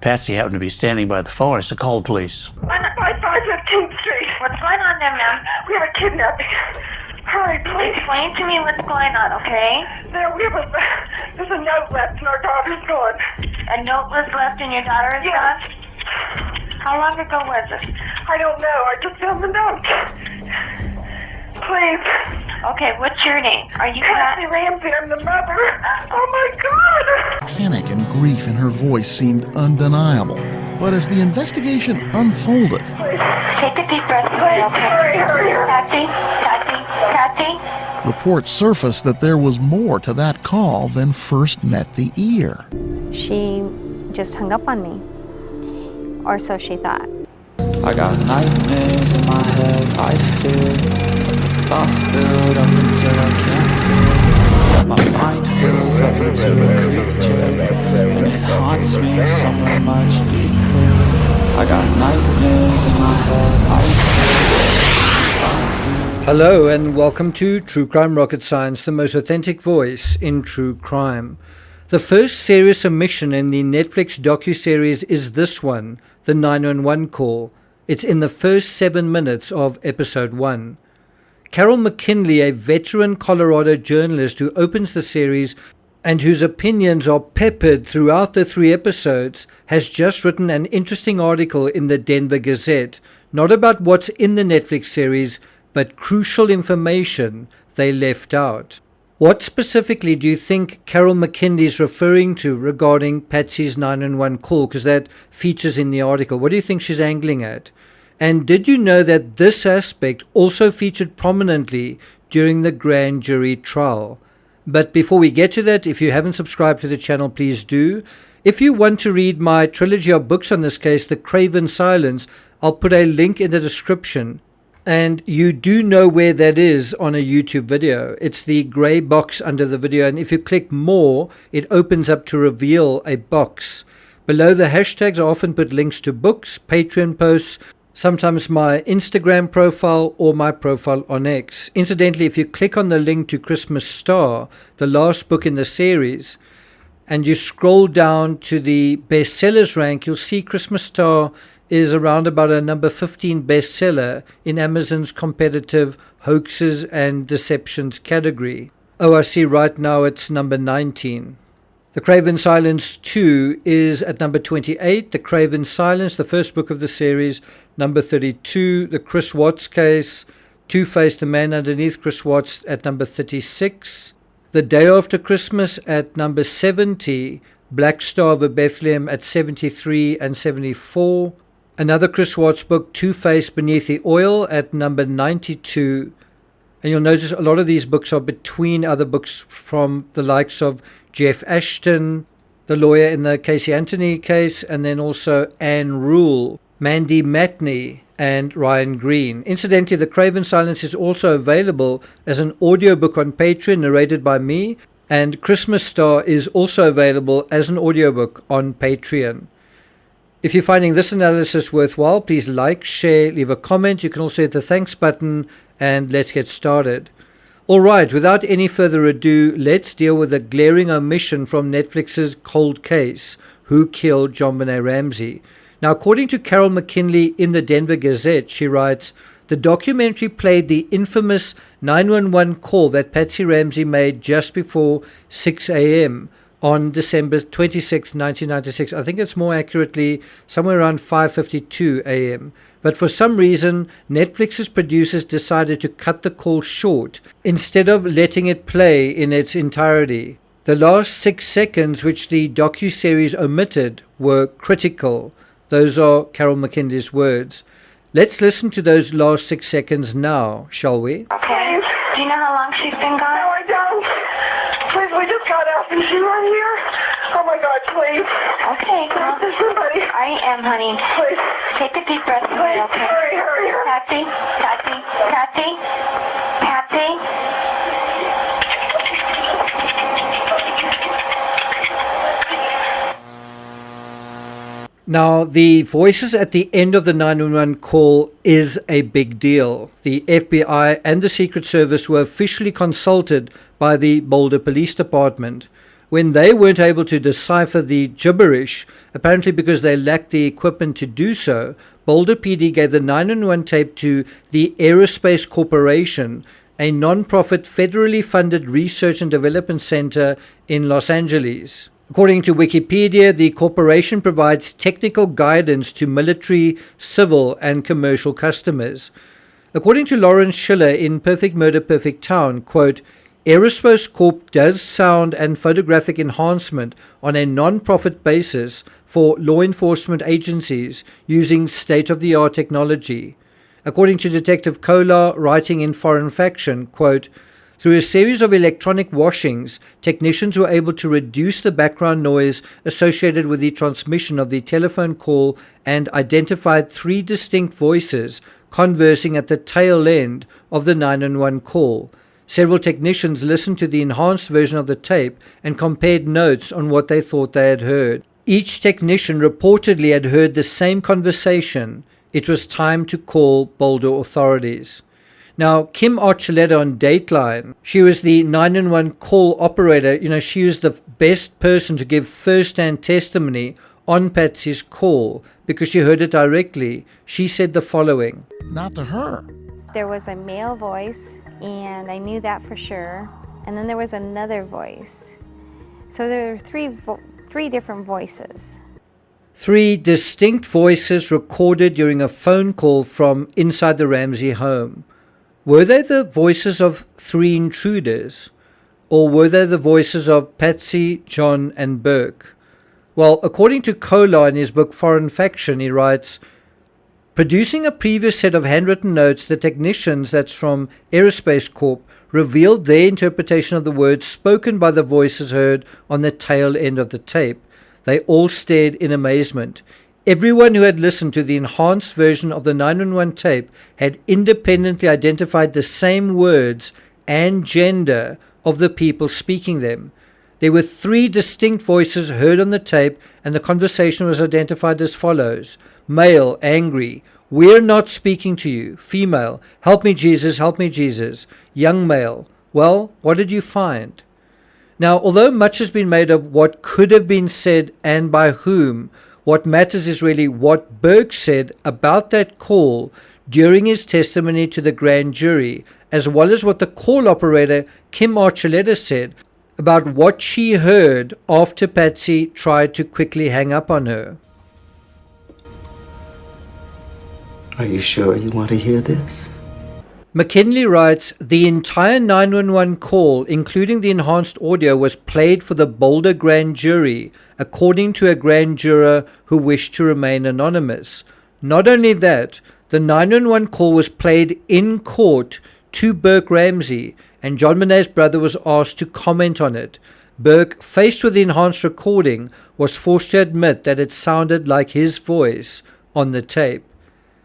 Patsy happened to be standing by the phone, so call the police. I'm at 515th Street. What's going on there, ma'am? We have a kidnapping. Hurry, please. Explain to me what's going on, okay? There's a note left and our daughter's gone. A note was left and your daughter is gone? How long ago was it? I don't know. I just found the note. Please. Okay, what's your name? Are you Patsy Ramsey, I'm the mother. Oh my God! Panic and grief in her voice seemed undeniable. But as the investigation unfolded, Take a deep breath. Please, hurry. Patsy. reports surfaced that there was more to that call than first met the ear. She just hung up on me, or so she thought. I got nightmares in my head, I fear thoughts build up until I can't. My mind fills up into a creature, and it haunts me somewhere much deeper. I got nightmares in my head, I fear. Hello and welcome to True Crime Rocket Science, the most authentic voice in true crime. The first serious omission in the Netflix docuseries is this one, the 911 call. It's in the first 7 minutes of episode 1. Carol McKinley, a veteran Colorado journalist who opens the series and whose opinions are peppered throughout the 3 episodes, has just written an interesting article in the Denver Gazette, not about what's in the Netflix series, but crucial information they left out. What specifically do you think Carol McKinley is referring to regarding Patsy's 911 call? Because that features in the article. What do you think she's angling at? And did you know that this aspect also featured prominently during the grand jury trial? But before we get to that, if you haven't subscribed to the channel, please do. If you want to read my trilogy of books on this case, The Craven Silence, I'll put a link in the description. And you do know where that is on a YouTube video. It's the grey box under the video. And if you click more, it opens up to reveal a box. Below the hashtags, I often put links to books, Patreon posts, sometimes my Instagram profile or my profile on X. Incidentally, if you click on the link to Christmas Star, the last book in the series, and you scroll down to the bestsellers rank, you'll see Christmas Star is around about a number 15 bestseller in Amazon's competitive hoaxes and deceptions category. Oh, I see right now it's number 19. The Craven Silence 2 is at number 28. The Craven Silence, the first book of the series, number 32. The Chris Watts case, Two-Face, the man underneath Chris Watts, at number 36. The Day After Christmas at number 70. Black Star of Bethlehem at 73 and 74. Another Chris Watts book, Two-Face Beneath the Oil, at number 92. And you'll notice a lot of these books are between other books from the likes of Jeff Ashton, the lawyer in the Casey Anthony case, and then also Anne Rule, Mandy Matney, and Ryan Green. Incidentally, The Craven Silence is also available as an audiobook on Patreon, narrated by me, and Christmas Star is also available as an audiobook on Patreon. If you're finding this analysis worthwhile, please like, share, leave a comment. You can also hit the thanks button, and let's get started. All right, without any further ado, let's deal with a glaring omission from Netflix's Cold Case, Who Killed JonBenet Ramsey? Now, according to Carol McKinley in the Denver Gazette, she writes, the documentary played the infamous 911 call that Patsy Ramsey made just before 6 a.m. on December 26, 1996. I think it's more accurately somewhere around 5:52 a.m. But for some reason, Netflix's producers decided to cut the call short instead of letting it play in its entirety. The last 6 seconds, which the docuseries omitted, were critical. Those are Carol McKinley's words. Let's listen to those last 6 seconds now, shall we? Okay. Do you know how long she's been gone? No, I don't. Please, we just got up and she's right here. Oh my God, please. Okay, well, There's somebody. I am, honey. Please. Take a deep breath. Please, Okay. hurry. Patsy. Now, the voices at the end of the 911 call is a big deal. The FBI and the Secret Service were officially consulted by the Boulder Police Department. When they weren't able to decipher the gibberish, apparently because they lacked the equipment to do so, Boulder PD gave the 911 tape to the Aerospace Corporation, a non-profit federally funded research and development center in Los Angeles. According to Wikipedia, the corporation provides technical guidance to military, civil, and commercial customers. According to Lawrence Schiller in Perfect Murder, Perfect Town, quote, Aerospace Corp does sound and photographic enhancement on a non-profit basis for law enforcement agencies using state-of-the-art technology. According to Detective Kolar, writing in Foreign Faction, quote, through a series of electronic washings, technicians were able to reduce the background noise associated with the transmission of the telephone call and identified 3 distinct voices conversing at the tail end of the 911 call. Several technicians listened to the enhanced version of the tape and compared notes on what they thought they had heard. Each technician reportedly had heard the same conversation. It was time to call Boulder authorities. Now, Kim Archuleta on Dateline, she was the 911 call operator. She was the best person to give first-hand testimony on Patsy's call because she heard it directly. She said the following. Not to her. There was a male voice, and I knew that for sure. And then there was another voice. So there were three different voices. 3 distinct voices recorded during a phone call from inside the Ramsey home. Were they the voices of 3 intruders? Or were they the voices of Patsy, John, and Burke? Well, according to Kolar in his book Foreign Faction, he writes, producing a previous set of handwritten notes, the technicians, that's from Aerospace Corp, revealed their interpretation of the words spoken by the voices heard on the tail end of the tape. They all stared in amazement. Everyone who had listened to the enhanced version of the 911 tape had independently identified the same words and gender of the people speaking them. There were 3 distinct voices heard on the tape, and the conversation was identified as follows. Male, angry, we're not speaking to you. Female, help me Jesus, help me Jesus. Young male, well, what did you find? Now, although much has been made of what could have been said and by whom, what matters is really what Burke said about that call during his testimony to the grand jury, as well as what the call operator Kim Archuleta said about what she heard after Patsy tried to quickly hang up on her. Are you sure you want to hear this? McKinley writes, the entire 911 call, including the enhanced audio, was played for the Boulder grand jury, according to a grand juror who wished to remain anonymous. Not only that, the 911 call was played in court to Burke Ramsey, and JonBenet's brother was asked to comment on it. Burke, faced with the enhanced recording, was forced to admit that it sounded like his voice on the tape.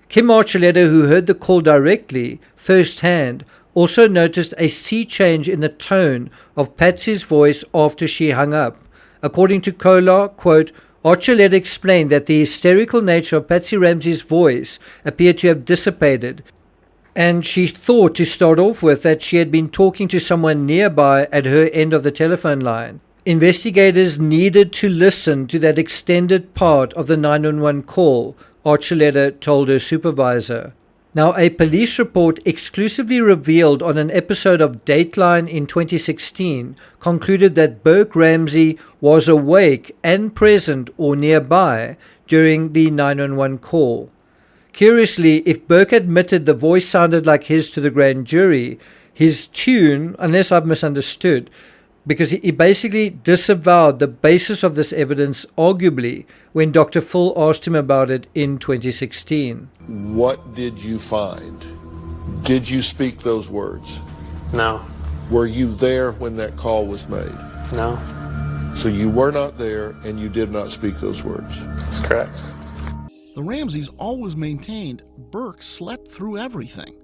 Kim Archuleta, who heard the call directly, firsthand, also noticed a sea change in the tone of Patsy's voice after she hung up. According to Kolar, quote, Archuleta explained that the hysterical nature of Patsy Ramsey's voice appeared to have dissipated, and she thought to start off with that she had been talking to someone nearby at her end of the telephone line. Investigators needed to listen to that extended part of the 911 call, Archuleta told her supervisor. Now, a police report exclusively revealed on an episode of Dateline in 2016 concluded that Burke Ramsey was awake and present or nearby during the 911 call. Curiously, if Burke admitted the voice sounded like his to the grand jury, his tune, unless I've misunderstood, because he basically disavowed the basis of this evidence, arguably, when Dr. Phil asked him about it in 2016. What did you find? Did you speak those words? No. Were you there when that call was made? No. So you were not there and you did not speak those words? That's correct. The Ramseys always maintained Burke slept through everything.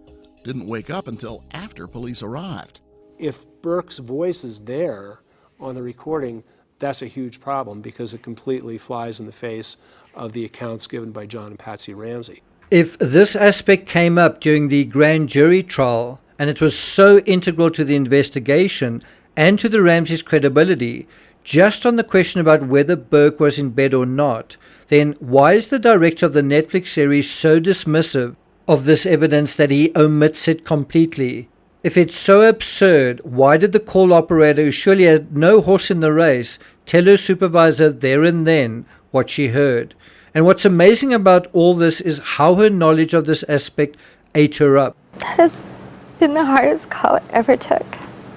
Didn't wake up until after police arrived. If Burke's voice is there on the recording, that's a huge problem because it completely flies in the face of the accounts given by John and Patsy Ramsey. If this aspect came up during the grand jury trial, and it was so integral to the investigation and to the Ramseys' credibility, just on the question about whether Burke was in bed or not, then why is the director of the Netflix series so dismissive of this evidence that he omits it completely? If it's so absurd, why did the call operator, who surely had no horse in the race, tell her supervisor there and then what she heard? And what's amazing about all this is how her knowledge of this aspect ate her up. That has been the hardest call I ever took.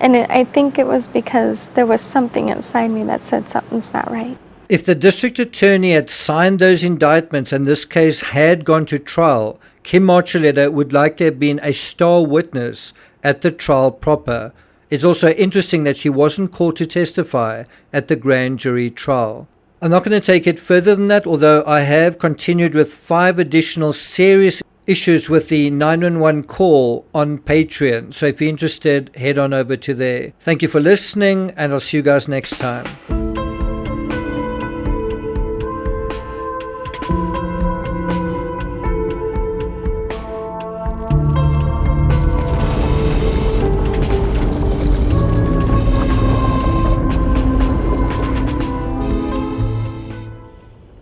And I think it was because there was something inside me that said something's not right. If the district attorney had signed those indictments and this case had gone to trial, Kim Archuleta would likely have been a star witness at the trial proper. It's also interesting that she wasn't called to testify at the grand jury trial. I'm not going to take it further than that, although I have continued with 5 additional serious issues with the 911 call on Patreon. So if you're interested, head on over to there. Thank you for listening, and I'll see you guys next time.